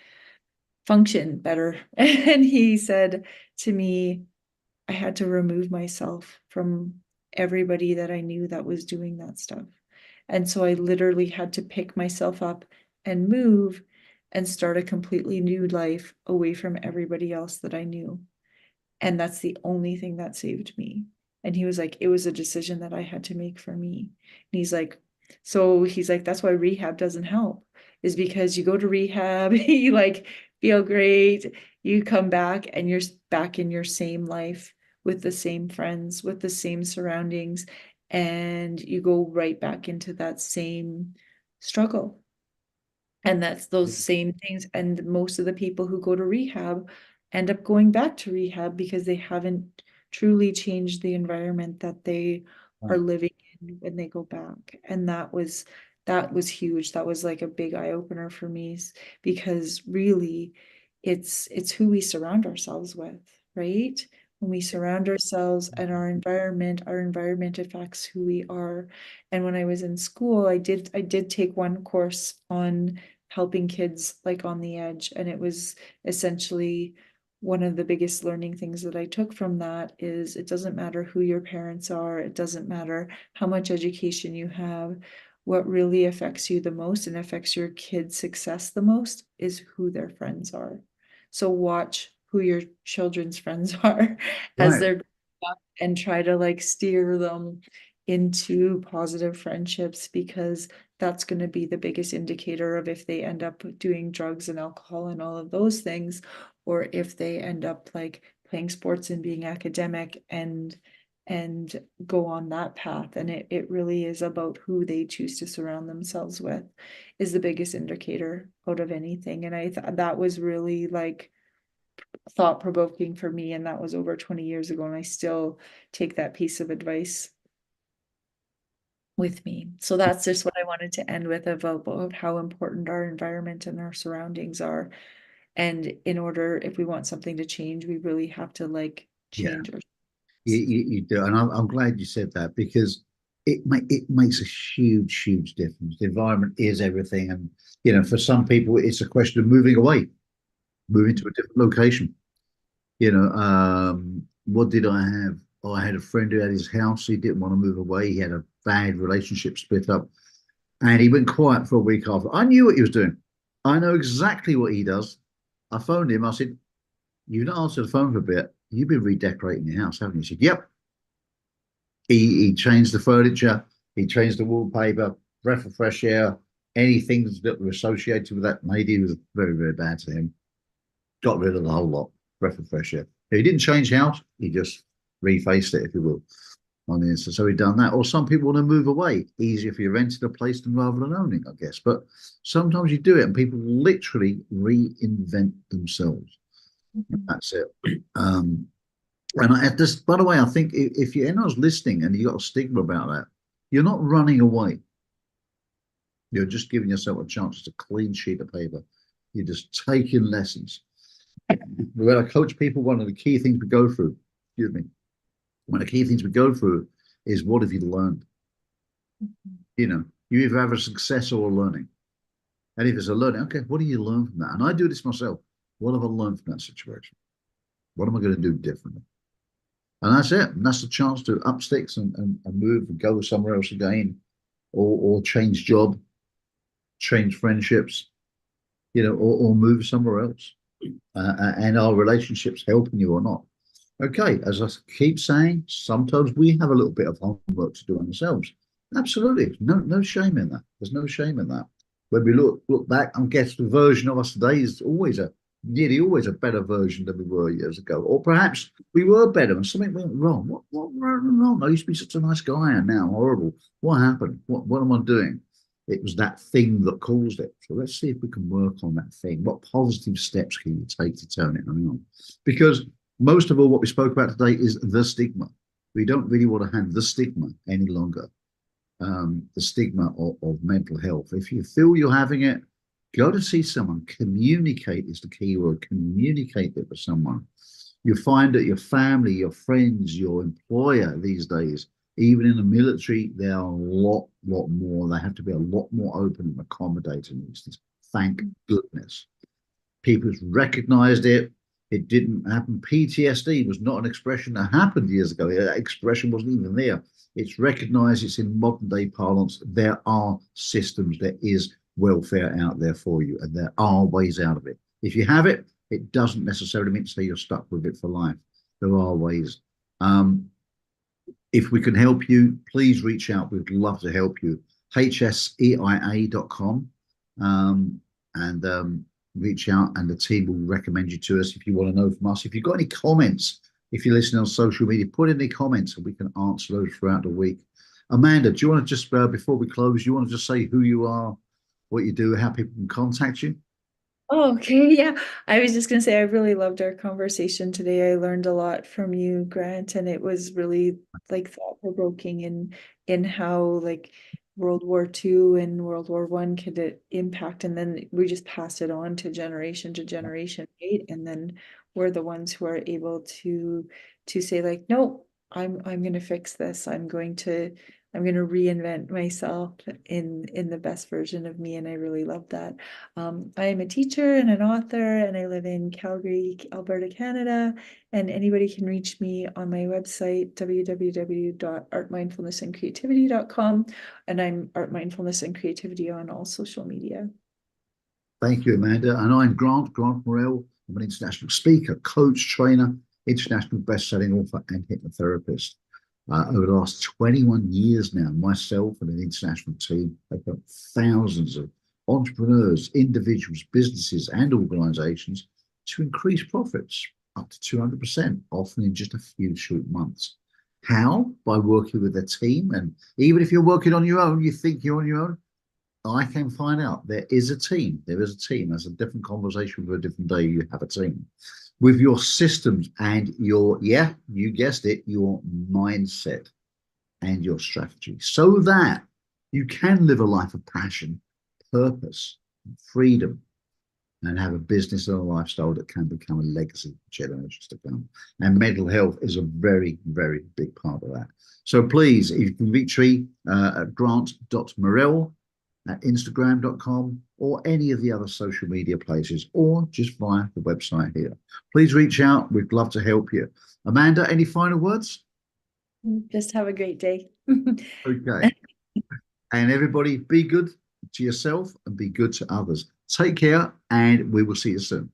function better? And he said to me, I had to remove myself from everybody that I knew that was doing that stuff. And so I literally had to pick myself up and move and start a completely new life away from everybody else that I knew. And that's the only thing that saved me. And he was like, it was a decision that I had to make for me. And he's like, that's why rehab doesn't help, is because you go to rehab, you like feel great, you come back and you're back in your same life with the same friends, with the same surroundings, and you go right back into that same struggle. And that's those same things. And most of the people who go to rehab end up going back to rehab because they haven't truly changed the environment that they are Right. living in when they go back. And that was huge. That was like a big eye opener for me, because really it's who we surround ourselves with, right? When we surround ourselves and our environment affects who we are. And when I was in school, I did take one course on helping kids like on the edge. And it was essentially one of the biggest learning things that I took from that is it doesn't matter who your parents are, it doesn't matter how much education you have. What really affects you the most and affects your kids' success the most is who their friends are. So watch who your children's friends are as Right. they're growing up, and try to like steer them into positive friendships, because that's going to be the biggest indicator of if they end up doing drugs and alcohol and all of those things, or if they end up like playing sports and being academic and go on that path. And it really is about who they choose to surround themselves with is the biggest indicator out of anything. And I thought that was really like thought provoking for me, and that was over 20 years ago, and I still take that piece of advice with me. So that's just what I wanted to end with, about how important our environment and our surroundings are. And in order, if we want something to change, we really have to like Yeah. change our. You do, and I'm glad you said that because it makes a huge difference. The environment is everything, and for some people, it's a question of moving away, moving to a different location. What did I have? Oh, I had a friend who had his house. He didn't want to move away. He had a bad relationship split up, and he went quiet for a week after. I knew what he was doing. I know exactly what he does. I phoned him. I said, "You've not answered the phone for a bit. You've been redecorating your house, haven't you?" He said, "Yep." He changed the furniture. He changed the wallpaper. Breath of fresh air. Anything that were associated with that lady was very bad to him. Got rid of the whole lot. Breath of fresh air. He didn't change house. He just refaced it, if you will, on the instant. So he done that. Or some people want to move away. Easier if you rented a place than rather than owning, I guess. But sometimes you do it, and people literally reinvent themselves. That's it. And just, by the way, I think if you anyone's listening and you got a stigma about that, you're not running away. You're just giving yourself a chance to clean sheet of paper. You're just taking lessons. When I coach people, one of the key things we go through, excuse me, one of the key things we go through is what have you learned? You either have a success or a learning. And if it's a learning, okay, what do you learn from that? And I do this myself. What have I learned from that situation? What am I going to do differently? And that's it. And that's the chance to up sticks and move and go somewhere else again, or change job, change friendships, or move somewhere else. And our relationships helping you or not. Okay, as I keep saying, sometimes we have a little bit of homework to do on ourselves. Absolutely, no shame in that. There's no shame in that. When we look back, I guess the version of us today is nearly always a better version than we were years ago. Or perhaps we were better and something went wrong. What went wrong? I used to be such a nice guy and now I'm horrible. What happened? What am I doing? It was that thing that caused it. So let's see if we can work on that thing. What positive steps can you take to turn it around? Because most of all, what we spoke about today is the stigma. We don't really want to have the stigma any longer. The stigma of mental health. If you feel you're having it, go to see someone. Communicate is the key word. Communicate it with someone. You find that your family, your friends, your employer these days, even in the military, they are a lot more. They have to be a lot more open and accommodating these things. Thank goodness. People have recognized it. It didn't happen. PTSD was not an expression that happened years ago. That expression wasn't even there. It's recognized, it's in modern day parlance. There are systems, there is welfare out there for you, and there are ways out of it. If you have it, it doesn't necessarily mean to say you're stuck with it for life. There are ways. Um, if we can help you, please reach out. We'd love to help you. hseia.com and reach out, and the team will recommend you to us if you want to know from us. If you've got any comments, if you're listening on social media, put in the comments and we can answer those throughout the week. Amanda, do you want to just, before we close, you want to just say who you are, what you do, how people can contact you? Oh, okay. Yeah. I was just going to say, I really loved our conversation today. I learned a lot from you, Grant, and it was really like thought-provoking in how like World War II and World War One could impact, and then we just pass it on to generation, right? And then we're the ones who are able to say like, no, I'm going to fix this. I'm going to reinvent myself in the best version of me, and I really love that. I am a teacher and an author, and I live in Calgary, Alberta, Canada. And anybody can reach me on my website, www.artmindfulnessandcreativity.com. And I'm Art Mindfulness and Creativity on all social media. Thank you, Amanda. And I'm Grant Morrell. I'm an international speaker, coach, trainer, international best-selling author, and hypnotherapist. Over the last 21 years now, myself and an international team have helped thousands of entrepreneurs, individuals, businesses, and organizations to increase profits up to 200%, often in just a few short months. How? By working with a team. And even if you're working on your own, you think you're on your own, I can find out there is a team. There is a team. That's a different conversation for a different day. You have a team with your systems and your, yeah, you guessed it, your mindset and your strategy, so that you can live a life of passion, purpose, freedom, and have a business and a lifestyle that can become a legacy for generations to come. And mental health is a very, very big part of that. So please, if you can reach me at grant.morell at instagram.com or any of the other social media places, or just via the website here. Please reach out. We'd love to help you. Amanda, any final words? Just have a great day. Okay. And everybody, be good to yourself and be good to others. Take care, and we will see you soon.